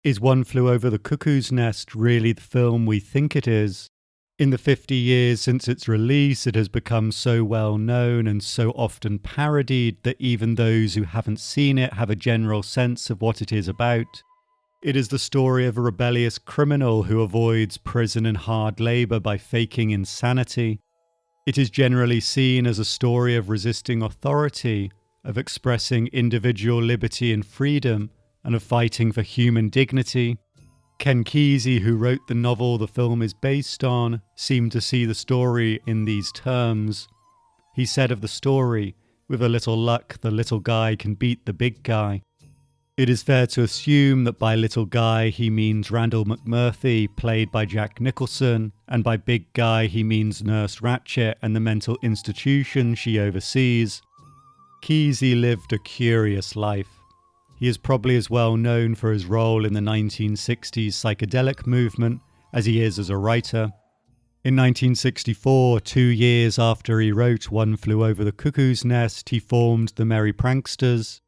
Is One Flew Over the Cuckoo's Nest really the film we think it is? In the 50 years since its release, it has become so well known and so often parodied that even those who haven't seen it have a general sense of what it is about. It is the story of a rebellious criminal who avoids prison and hard labour by faking insanity. It is generally seen as a story of resisting authority, of expressing individual liberty and freedom, and of fighting for human dignity. Ken Kesey, who wrote the novel the film is based on, seemed to see the story in these terms. He said of the story, "With a little luck, the little guy can beat the big guy." It is fair to assume that by little guy he means Randall McMurphy, played by Jack Nicholson, and by big guy he means Nurse Ratched and the mental institution she oversees. Kesey lived a curious life. He is probably as well known for his role in the 1960s psychedelic movement as he is as a writer. In 1964, 2 years after he wrote One Flew Over the Cuckoo's Nest, he formed the Merry Pranksters.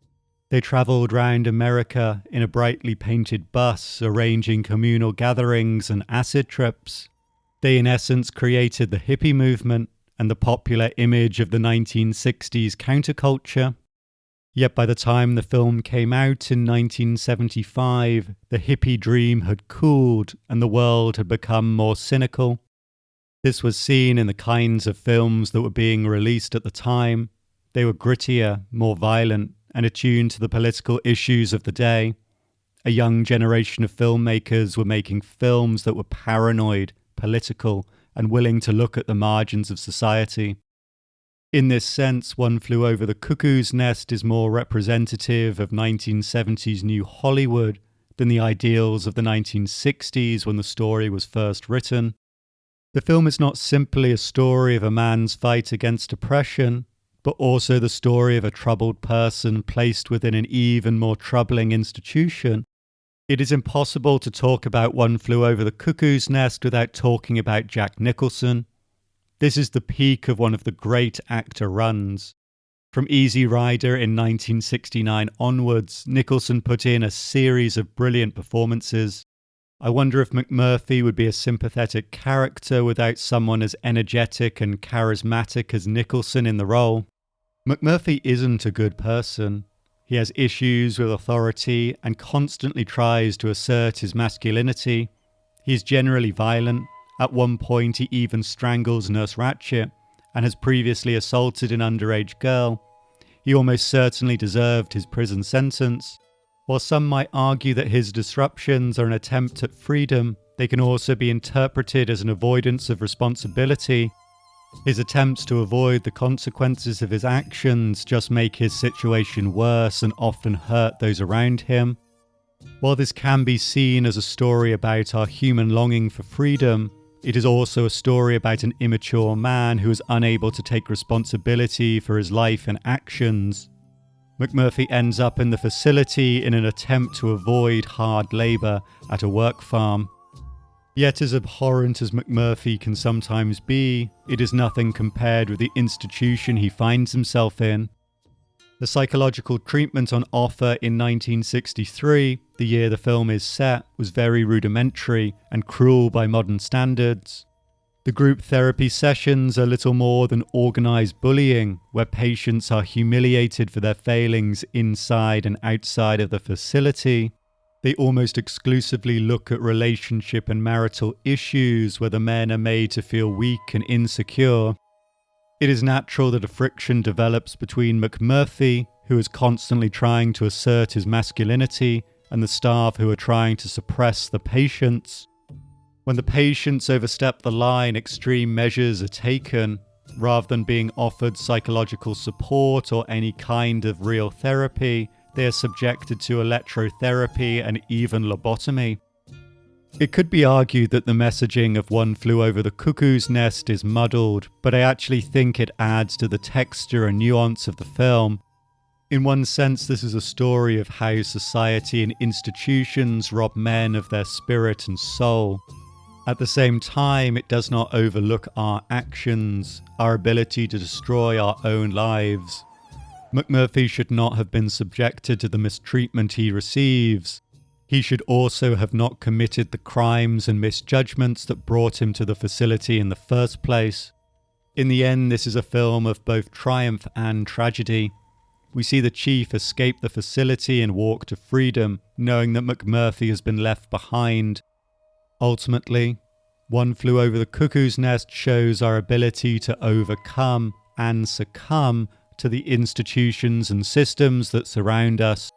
They travelled round America in a brightly painted bus, arranging communal gatherings and acid trips. They in essence created the hippie movement and the popular image of the 1960s counterculture. Yet by the time the film came out in 1975, the hippie dream had cooled and the world had become more cynical. This was seen in the kinds of films that were being released at the time. They were grittier, more violent, and attuned to the political issues of the day. A young generation of filmmakers were making films that were paranoid, political, and willing to look at the margins of society. In this sense, One Flew Over the Cuckoo's Nest is more representative of 1970s New Hollywood than the ideals of the 1960s when the story was first written. The film is not simply a story of a man's fight against oppression, but also the story of a troubled person placed within an even more troubling institution. It is impossible to talk about One Flew Over the Cuckoo's Nest without talking about Jack Nicholson. This is the peak of one of the great actor runs. From Easy Rider in 1969 onwards, Nicholson put in a series of brilliant performances. I wonder if McMurphy would be a sympathetic character without someone as energetic and charismatic as Nicholson in the role. McMurphy isn't a good person. He has issues with authority and constantly tries to assert his masculinity. He is generally violent. At one point, he even strangles Nurse Ratched and has previously assaulted an underage girl. He almost certainly deserved his prison sentence. While some might argue that his disruptions are an attempt at freedom, they can also be interpreted as an avoidance of responsibility. His attempts to avoid the consequences of his actions just make his situation worse and often hurt those around him. While this can be seen as a story about our human longing for freedom, it is also a story about an immature man who is unable to take responsibility for his life and actions. McMurphy ends up in the facility in an attempt to avoid hard labour at a work farm. Yet as abhorrent as McMurphy can sometimes be, it is nothing compared with the institution he finds himself in. The psychological treatment on offer in 1963, the year the film is set, was very rudimentary and cruel by modern standards. The group therapy sessions are little more than organised bullying, where patients are humiliated for their failings inside and outside of the facility. They almost exclusively look at relationship and marital issues, where the men are made to feel weak and insecure. It is natural that a friction develops between McMurphy, who is constantly trying to assert his masculinity, and the staff who are trying to suppress the patients. When the patients overstep the line, extreme measures are taken. Rather than being offered psychological support or any kind of real therapy, they are subjected to electrotherapy and even lobotomy. It could be argued that the messaging of One Flew Over the Cuckoo's Nest is muddled, but I actually think it adds to the texture and nuance of the film. In one sense, this is a story of how society and institutions rob men of their spirit and soul. At the same time, it does not overlook our actions, our ability to destroy our own lives. McMurphy should not have been subjected to the mistreatment he receives. He should also have not committed the crimes and misjudgments that brought him to the facility in the first place. In the end, this is a film of both triumph and tragedy. We see the chief escape the facility and walk to freedom, knowing that McMurphy has been left behind. Ultimately, One Flew Over the Cuckoo's Nest shows our ability to overcome and succumb to the institutions and systems that surround us.